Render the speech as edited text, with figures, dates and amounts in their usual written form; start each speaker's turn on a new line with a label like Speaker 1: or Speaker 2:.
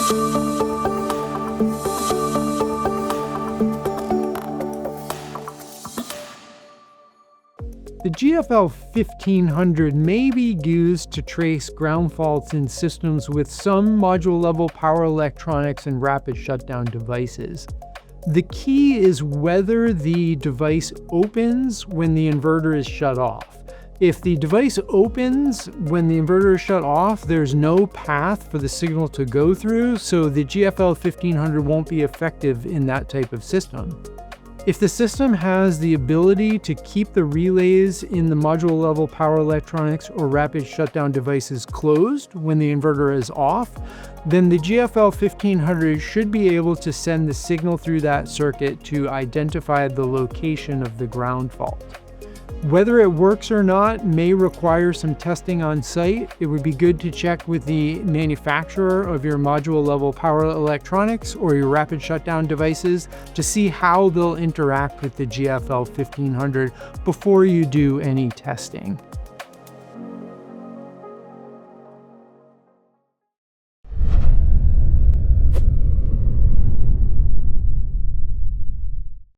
Speaker 1: The GFL-1500 may be used to trace ground faults in systems with some module-level power electronics and rapid shutdown devices. The key is whether the device opens when the inverter is shut off. If the device opens when the inverter is shut off, there's no path for the signal to go through, so the GFL-1500 won't be effective in that type of system. If the system has the ability to keep the relays in the module-level power electronics or rapid shutdown devices closed when the inverter is off, then the GFL-1500 should be able to send the signal through that circuit to identify the location of the ground fault. Whether it works or not may require some testing on site. It would be good to check with the manufacturer of your module-level power electronics or your rapid shutdown devices to see how they'll interact with the GFL-1500 before you do any testing.